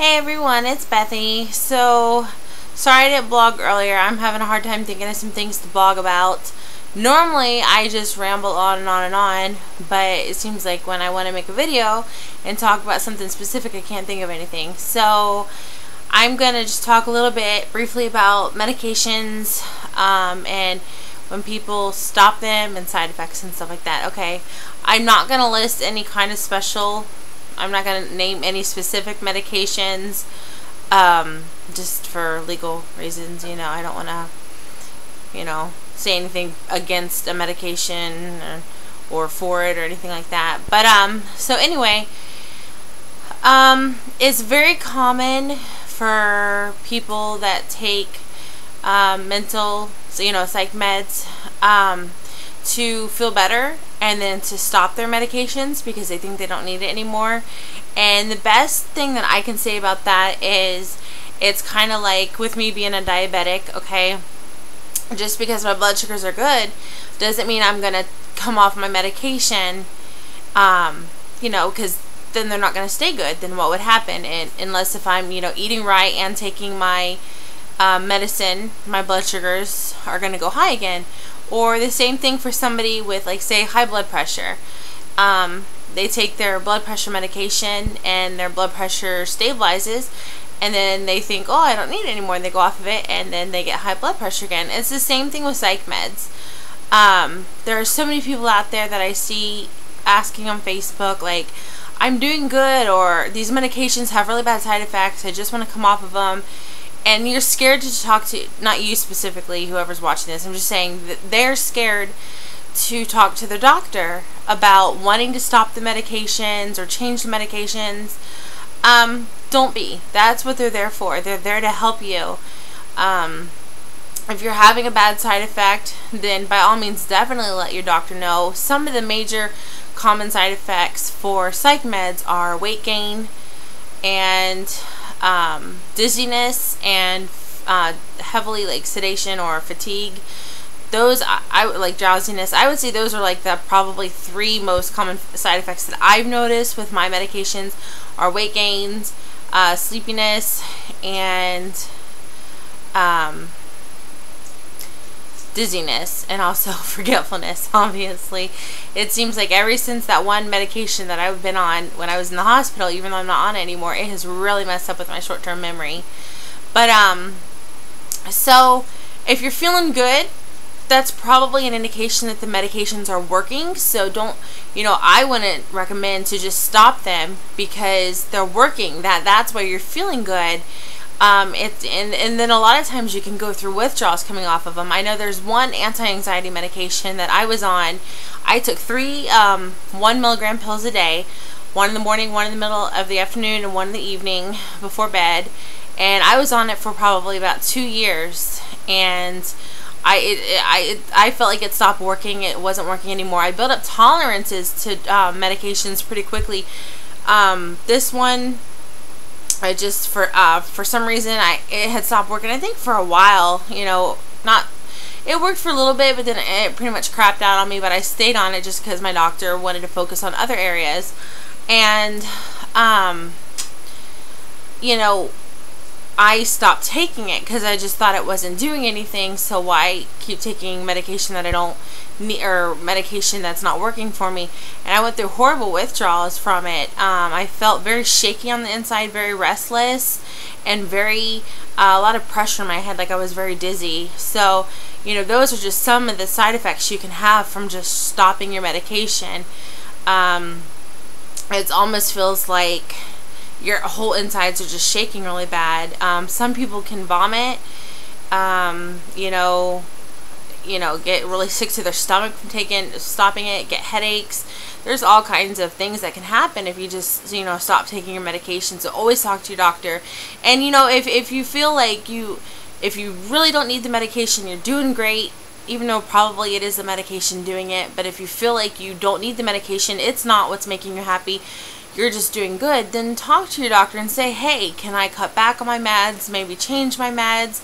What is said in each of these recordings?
Hey everyone, it's Bethany. So, sorry I didn't blog earlier. I'm having a hard time thinking of some things to blog about. Normally, I just ramble on and on and on, but it seems like when I want to make a video and talk about something specific, I can't think of anything. So, I'm going to just talk a little bit briefly about medications and when people stop them and side effects and stuff like that. Okay, I'm not going to list any kind of special. I'm not going to name any specific medications just for legal reasons. I don't want to, say anything against a medication or for it or anything like that. But, so anyway, it's very common for people that take mental, psych meds to feel better and then to stop their medications because they think they don't need it anymore. And the best thing that I can say about that is it's kind of like with me being a diabetic, okay? Just because my blood sugars are good doesn't mean I'm going to come off my medication, because then they're not going to stay good. Then what would happen? And unless if I'm, eating right and taking my medicine, my blood sugars are going to go high again. Or the same thing for somebody with, like, say, high blood pressure. They take their blood pressure medication and their blood pressure stabilizes, and then they think, oh, I don't need it anymore, and they go off of it, and then they get high blood pressure again. It's the same thing with psych meds. There are so many people out there that I see asking on Facebook, like, I'm doing good, or these medications have really bad side effects, I just want to come off of them. And you're scared to talk to, not you specifically, whoever's watching this, I'm just saying that they're scared to talk to their doctor about wanting to stop the medications or change the medications. Don't be. That's what they're there for. They're there to help you. If you're having a bad side effect, then by all means definitely let your doctor know. Some of the major common side effects for psych meds are weight gain and dizziness and heavily like sedation or fatigue. Those I like drowsiness. I would say those are like the probably three most common side effects that I've noticed with my medications are weight gains, sleepiness, and dizziness, and also forgetfulness. Obviously, it seems like ever since that one medication that I've been on when I was in the hospital, even though I'm not on it anymore, it has really messed up with my short-term memory. But so if you're feeling good, that's probably an indication that the medications are working. So don't, I wouldn't recommend to just stop them because they're working. That's why you're feeling good. And then a lot of times you can go through withdrawals coming off of them. I know there's one anti-anxiety medication that I was on. I took 3 1 milligram pills a day, one in the morning, one in the middle of the afternoon, and one in the evening before bed. And I was on it for probably about 2 years, and I felt like it stopped working. It wasn't working anymore. I built up tolerances to medications pretty quickly. This one, I just for some reason it had stopped working. I think for a while, it worked for a little bit, but then it pretty much crapped out on me. But I stayed on it just because my doctor wanted to focus on other areas, and I stopped taking it because I just thought it wasn't doing anything. So why keep taking medication that I don't need, or medication that's not working for me? And I went through horrible withdrawals from it. I felt very shaky on the inside, very restless, and very a lot of pressure in my head, like I was very dizzy. So those are just some of the side effects you can have from just stopping your medication. It almost feels like your whole insides are just shaking really bad. Some people can vomit, get really sick to their stomach from stopping it, get headaches. There's all kinds of things that can happen if you just, stop taking your medication. So always talk to your doctor. And, if you feel like if you really don't need the medication, you're doing great, even though probably it is the medication doing it. But if you feel like you don't need the medication, it's not what's making you happy, you're just doing good, then talk to your doctor and say, hey, can I cut back on my meds, maybe change my meds?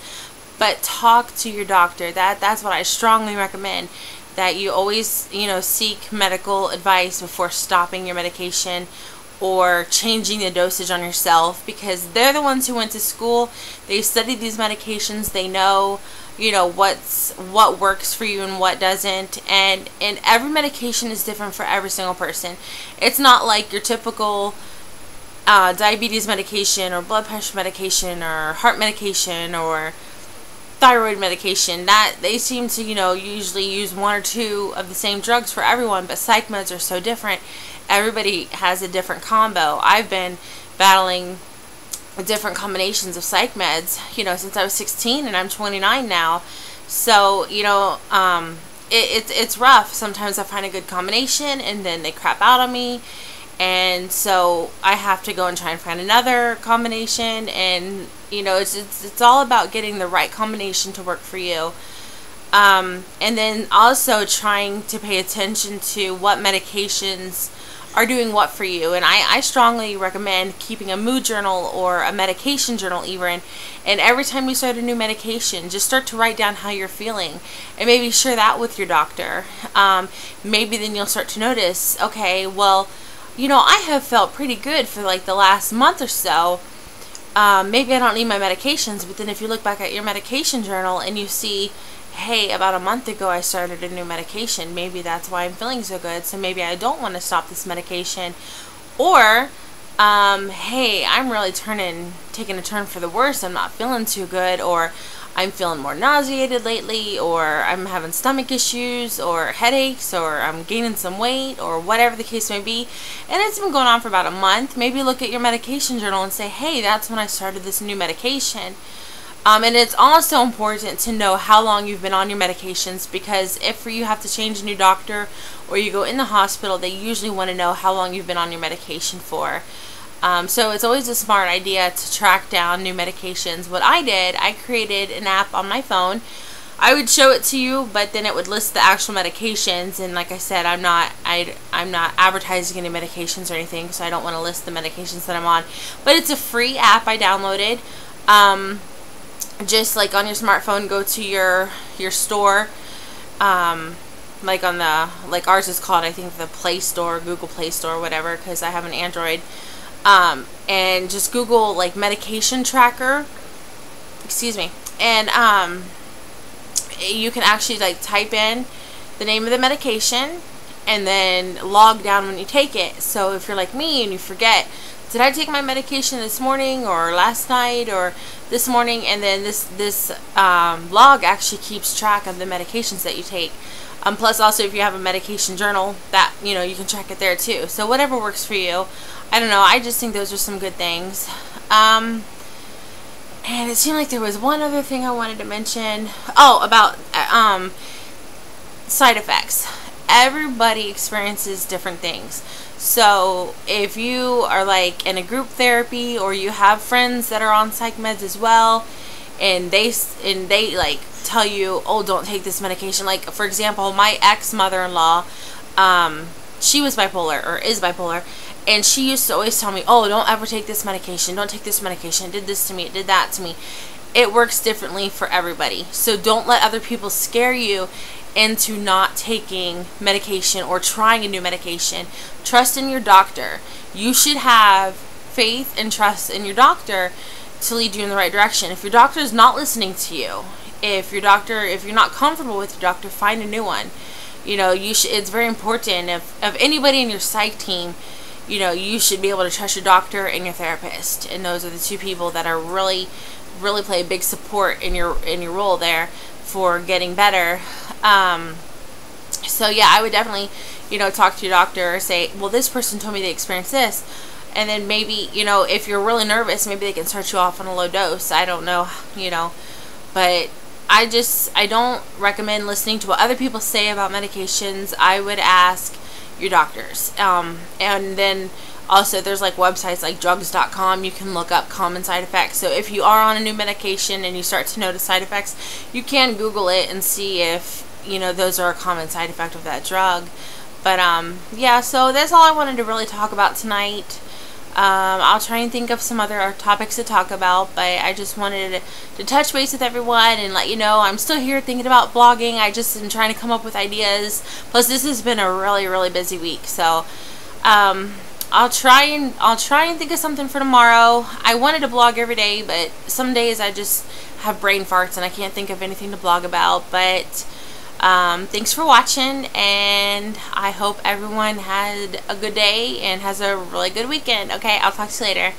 But talk to your doctor. That's what I strongly recommend, that you always, seek medical advice before stopping your medication or changing the dosage on yourself, because they're the ones who went to school. They studied these medications. They know, you know, what works for you and what doesn't. And every medication is different for every single person. It's not like your typical diabetes medication or blood pressure medication or heart medication or thyroid medication. That they seem to, you know, usually use one or two of the same drugs for everyone, but psych meds are so different. Everybody has a different combo. I've been battling different combinations of psych meds, you know, since I was 16, and I'm 29 now. So, you know, it's rough. Sometimes I find a good combination and then they crap out on me, and so I have to go and try and find another combination. And you know, it's all about getting the right combination to work for you. And then also trying to pay attention to what medications are doing what for you. And I strongly recommend keeping a mood journal or a medication journal even. And every time you start a new medication, just start to write down how you're feeling, and maybe share that with your doctor. Maybe then you'll start to notice, okay, well, you know, I have felt pretty good for like the last month or so. Maybe I don't need my medications. But then if you look back at your medication journal and you see, hey, about a month ago I started a new medication, maybe that's why I'm feeling so good, so maybe I don't want to stop this medication. Or hey, I'm really taking a turn for the worse, I'm not feeling too good, or I'm feeling more nauseated lately, or I'm having stomach issues or headaches, or I'm gaining some weight, or whatever the case may be, and it's been going on for about a month. Maybe look at your medication journal and say, hey, that's when I started this new medication. And it's also important to know how long you've been on your medications, because if you have to change a new doctor or you go in the hospital, they usually want to know how long you've been on your medication for. So it's always a smart idea to track down new medications. What I did, I created an app on my phone. I would show it to you, but then it would list the actual medications. And like I said, I'm not advertising any medications or anything, so I don't want to list the medications that I'm on. But it's a free app I downloaded. Just like on your smartphone, go to your store, like on the, like ours is called, I think, the Play Store, Google Play Store, whatever, because I have an Android, and just Google like medication tracker, excuse me, and you can actually like type in the name of the medication and then log down when you take it. So if you're like me and you forget, did I take my medication this morning or last night or this morning, and then this log actually keeps track of the medications that you take. Plus also, if you have a medication journal, that, you know, you can track it there too. So whatever works for you. I don't know, I just think those are some good things. And it seemed like there was one other thing I wanted to mention. Oh, about side effects. Everybody experiences different things. So if you are like in a group therapy, or you have friends that are on psych meds as well, and they like tell you, oh, don't take this medication. Like, for example, my ex-mother-in-law, she was bipolar, or is bipolar, and she used to always tell me, oh, don't ever take this medication, don't take this medication, it did this to me, it did that to me. It works differently for everybody. So don't let other people scare you into not taking medication or trying a new medication. Trust in your doctor. You should have faith and trust in your doctor to lead you in the right direction. If your doctor is not listening to you, if you're not comfortable with your doctor, find a new one. You know, it's very important. If anybody in your psych team, you know, you should be able to trust your doctor and your therapist, and those are the two people that are really play a big support in your role there for getting better. So yeah, I would definitely, you know, talk to your doctor or say, well, this person told me they experienced this, and then maybe, you know, if you're really nervous, maybe they can start you off on a low dose. I don't know, you know, but I don't recommend listening to what other people say about medications. I would ask your doctors. And then also there's like websites like drugs.com. You can look up common side effects. So if you are on a new medication and you start to notice side effects, you can Google it and see if, you know, those are a common side effect of that drug. But yeah, so that's all I wanted to really talk about tonight. I'll try and think of some other topics to talk about, but I just wanted to touch base with everyone and let you know I'm still here thinking about vlogging. I just am trying to come up with ideas. Plus, this has been a really busy week. So, I'll try and think of something for tomorrow. I wanted to blog every day, but some days I just have brain farts and I can't think of anything to blog about. But thanks for watching, and I hope everyone had a good day and has a really good weekend. Okay, I'll talk to you later.